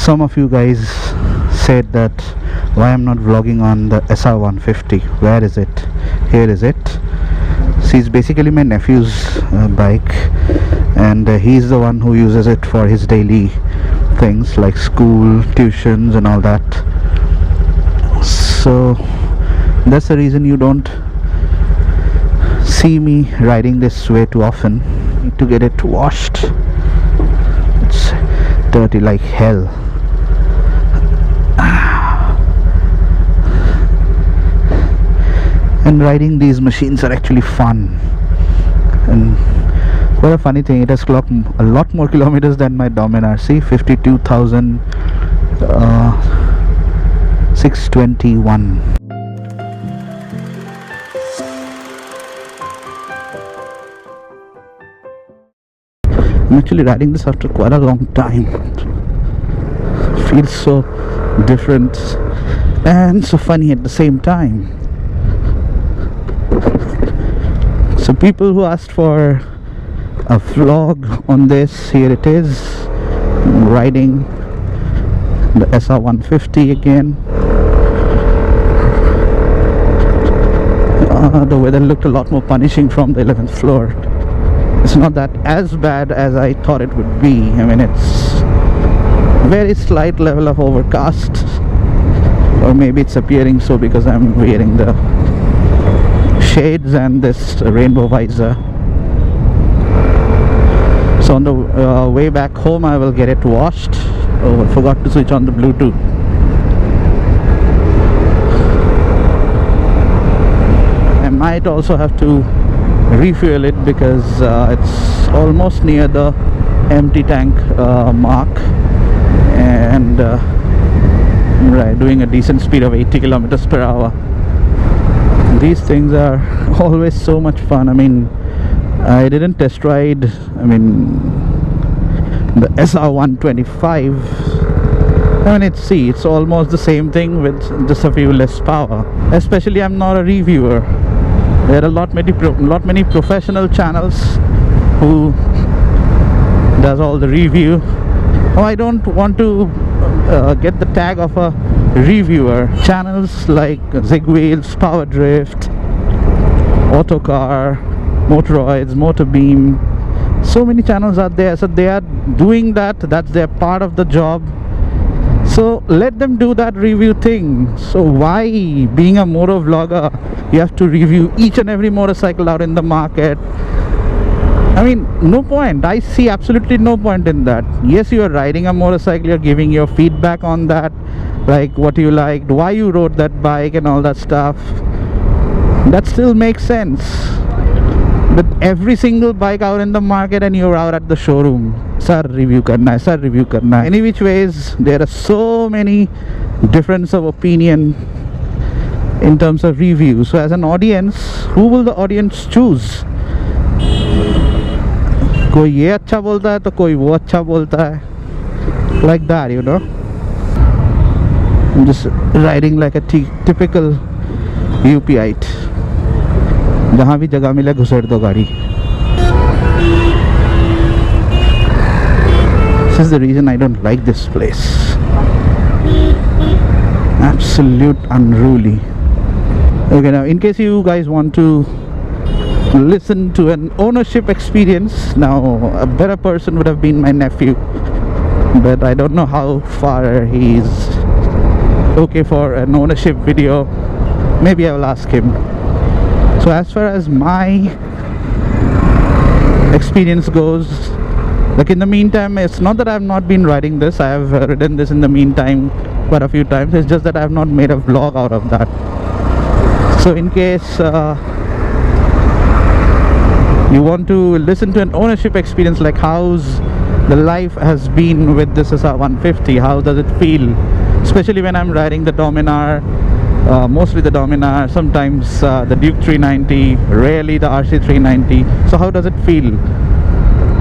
Some of you guys said that why I'm not vlogging on the SR150. Where is it? Here is it. See, it's basically my nephew's bike, and he's the one who uses it for his daily things like school, tuitions and all that. So that's the reason you don't see me riding this way too often. Need to get it washed. It's dirty like hell. And riding these machines are actually fun. And what a funny thing, it has clocked a lot more kilometers than my Domini. See, 52,621. I'm actually riding this after quite a long time. It feels so different and so funny at the same time. So people who asked for a vlog on this, here it is. I'm riding the SR150 again. The weather looked a lot more punishing from the 11th floor. It's not that as bad as I thought it would be. I mean, it's very slight level of overcast, or maybe it's appearing so because I'm wearing the shades and this rainbow visor. So on the way back home I will get it washed. Oh, I forgot to switch on the Bluetooth. I might also have to refuel it because it's almost near the empty tank mark, and right, doing a decent speed of 80 kilometers per hour. These things are always so much fun. I mean, I didn't test ride, the SR125. I mean, it's almost the same thing with just a few less power. Especially, I'm not a reviewer. There are lot many professional channels who does all the review. Oh, I don't want to get the tag of a reviewer. Channels like Zigwheels, Power Drift, Autocar, Motoroids, Motorbeam, so many channels are there. So they are doing that, that's their part of the job. So let them do that review thing. So why, being a moto vlogger, you have to review each and every motorcycle out in the market? I mean, no point. I see absolutely no point in that. Yes, you are riding a motorcycle, you're giving your feedback on that, like what you liked, why you rode that bike and all that stuff. That still makes sense. But every single bike out in the market and you're out at the showroom, sir review karna hai, sir review karna hai. Any which ways, there are so many difference of opinion in terms of review. So as an audience, who will the audience choose? कोई ये अच्छा बोलता है तो कोई वो अच्छा बोलता है, like that, you know. I'm just riding like a typical UPite. जहाँ भी जगह मिले घुसेड़ दो गाड़ी. This is the reason I don't like this place. Absolute unruly. Okay, now in case you guys want to listen to an ownership experience, now a better person would have been my nephew, but I don't know how far he's okay for an ownership video. Maybe I will ask him. So as far as my experience goes, like in the meantime, it's not that I have not been riding this. I have ridden this in the meantime quite a few times. It's just that I have not made a vlog out of that. So in case you want to listen to an ownership experience, like how's the life has been with this SR150, how does it feel, especially when I'm riding the Domini, mostly the Domini, sometimes the Duke 390, rarely the RC 390. So how does it feel?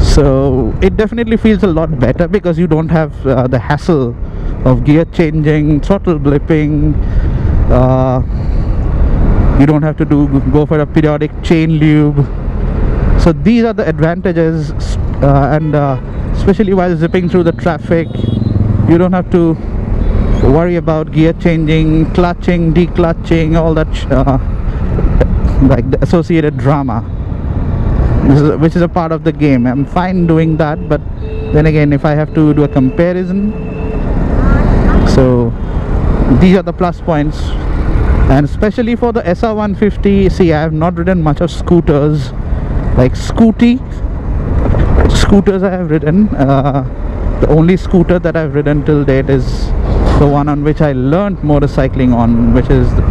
So it definitely feels a lot better because you don't have the hassle of gear changing, throttle blipping. You don't have to go for a periodic chain lube. So these are the advantages, and especially while zipping through the traffic, You don't have to worry about gear changing, clutching, declutching, all that like the associated drama, which is a part of the game. I'm fine doing that, but then again, if I have to do a comparison, so these are the plus points. And especially for the SR150, see, I have not ridden much of scooters, like scooters I have ridden. The only scooter that I've ridden till date is the one on which I learned motorcycling on, which is the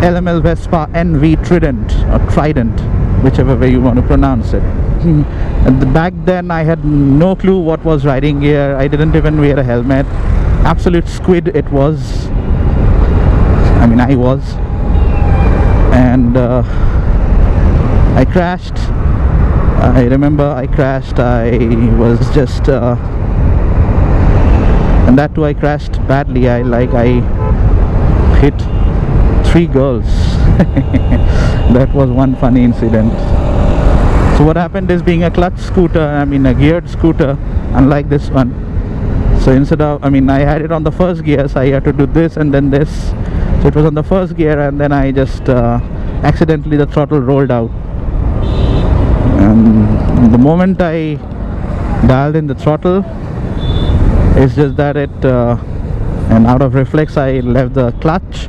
LML Vespa NV Trident, or Trident, whichever way you want to pronounce it. And back then I had no clue what was riding gear. I didn't even wear a helmet. Absolute squid it was. I mean, I was. And I crashed. I remember I crashed. I was just and that too, I crashed badly. I hit 3 girls. That was one funny incident. So what happened is, being a clutch scooter, I mean a geared scooter, unlike this one, so instead of, I had it on the first gear, so I had to do this and then this. So it was on the first gear, and then I just accidentally, the throttle rolled out, and the moment I dialed in the throttle, it's just that it and out of reflex I left the clutch,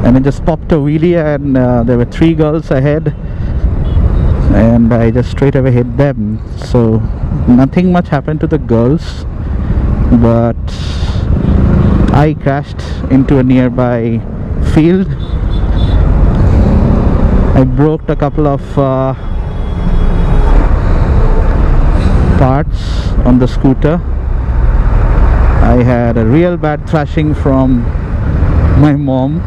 and it just popped a wheelie, and there were 3 girls ahead, and I just straight away hit them. So nothing much happened to the girls, but I crashed into a nearby field. I broke a couple of parts on the scooter. I had a real bad thrashing from my mom.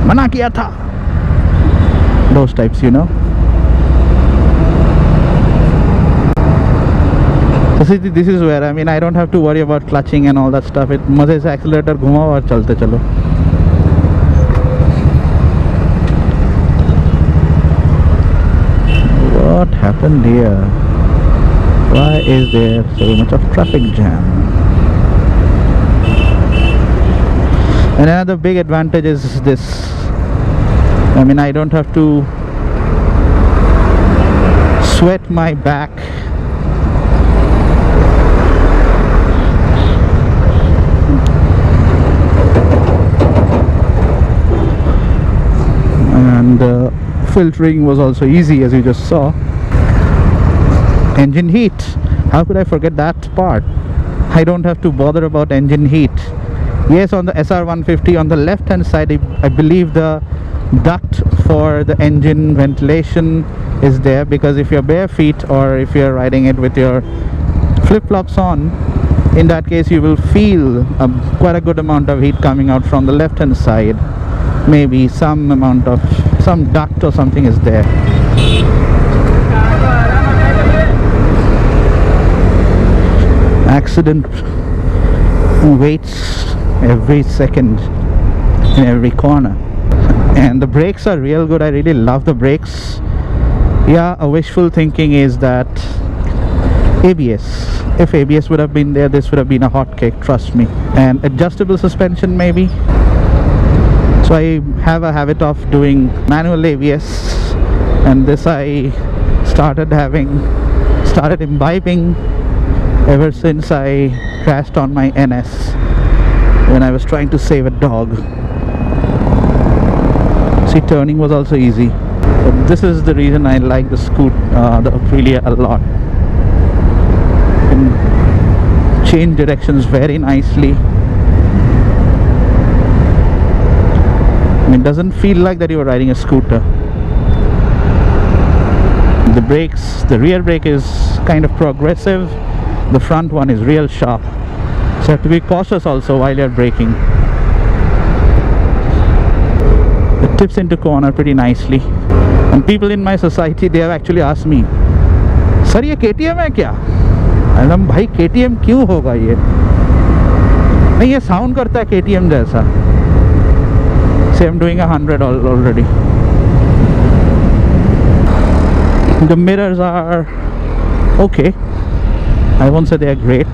Mana kiya tha? Those types, you know. So see, this is where, I don't have to worry about clutching and all that stuff. It मजे से accelerator घुमाओ और चलते चलो. What happened here? Why is there so much of traffic jam? And another big advantage is this. I don't have to sweat my back. And filtering was also easy, as you just saw. Engine heat, how could I forget that part? I don't have to bother about engine heat. Yes, on the SR150, on the left hand side, I believe the duct for the engine ventilation is there, because if you're bare feet or if you're riding it with your flip-flops on, in that case you will feel quite a good amount of heat coming out from the left hand side. Maybe some amount of duct or something is there. Accident waits every second in every corner. And the brakes are real good. I really love the brakes. Yeah, a wishful thinking is that ABS, if ABS would have been there, this would have been a hot cake, trust me. And adjustable suspension maybe. So I have a habit of doing manual ABS, and this I started imbibing ever since I crashed on my NS when I was trying to save a dog. See, turning was also easy. But this is the reason I like the Aprilia a lot. You can change directions very nicely. It doesn't feel like that you are riding a scooter. The brakes, the rear brake is kind of progressive. The front one is real sharp. So you have to be cautious also while you're braking. It tips into corner pretty nicely. And people in my society, they have actually asked me, "Sir, ये KTM है क्या?" I said, "भाई KTM क्यों होगा ये?" नहीं, ये sound करता है KTM जैसा. See, I'm doing 100 already. The mirrors are okay. I won't say they are great.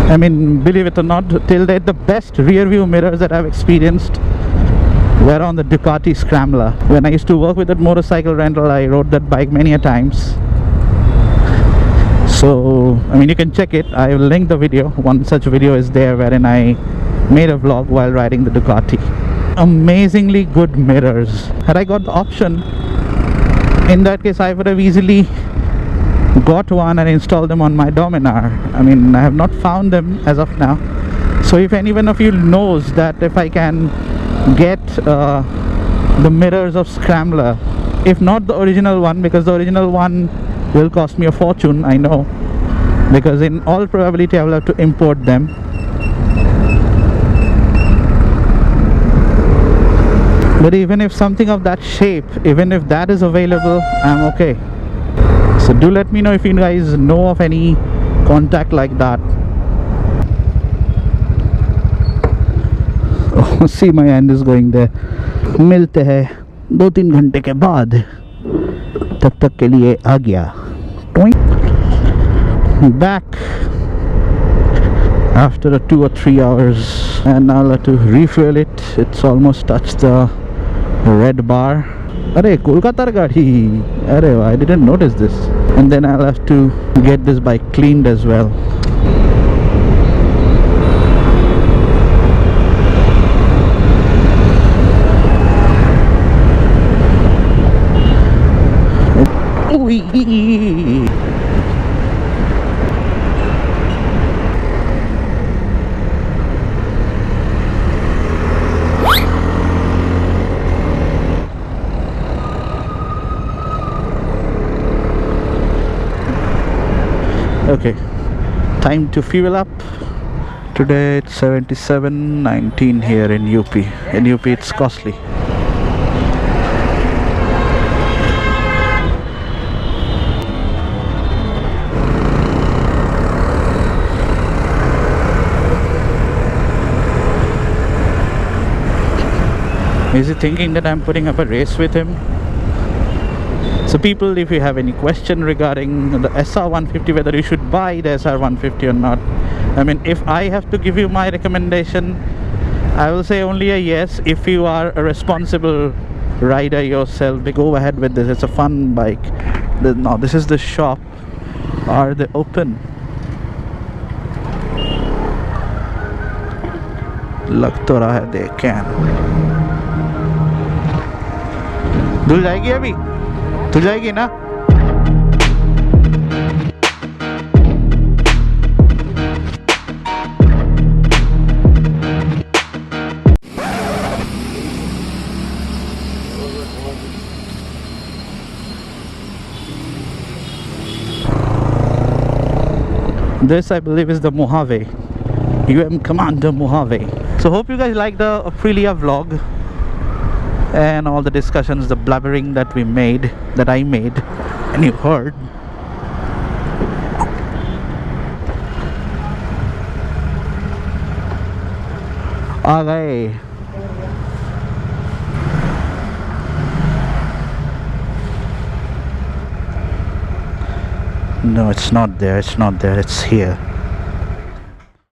I mean, believe it or not, till date the best rear view mirrors that I've experienced were on the Ducati Scrambler. When I used to work with that motorcycle rental, I rode that bike many a times. So I mean, you can check it. I will link the video. One such video is there wherein I made a vlog while riding the Ducati. Amazingly good mirrors. Had I got the option, in that case I would have easily got one and installed them on my Dominar. I mean, I have not found them as of now. So if anyone of you knows that if I can get the mirrors of Scrambler, if not the original one, because the original one will cost me a fortune, I know, because in all probability I will have to import them. But even if something of that shape, even if that is available, I'm okay. So do let me know if you guys know of any contact like that. Oh, see, my hand is going there. मिलते हैं 2-3 घंटे के बाद. तब तक के लिए आ गया. Back after a 2 or 3 hours, and now I'll have to refuel it. It's almost touched the red bar. Arey, Kolkata gaadi. Arey, I didn't notice this. And then I'll have to get this bike cleaned as well. Okay, time to fuel up. Today it's 77.19 here in UP. In UP it's costly. Is he thinking that I'm putting up a race with him? So people, if you have any question regarding the SR150, whether you should buy the SR150 or not, I mean, if I have to give you my recommendation, I will say only a yes. If you are a responsible rider yourself, go ahead with this. It's a fun bike. Now this is the shop. Are they open? लग तो रहा है they can. धुल जाएगी अभी? धुल जाएगी ना? This, I believe, is the Mojave Commander Mojave. So hope you guys like the Aprilia vlog and all the discussions, the blabbering that we made, that I made and you heard. Okay. No, it's not there, it's not there, it's here.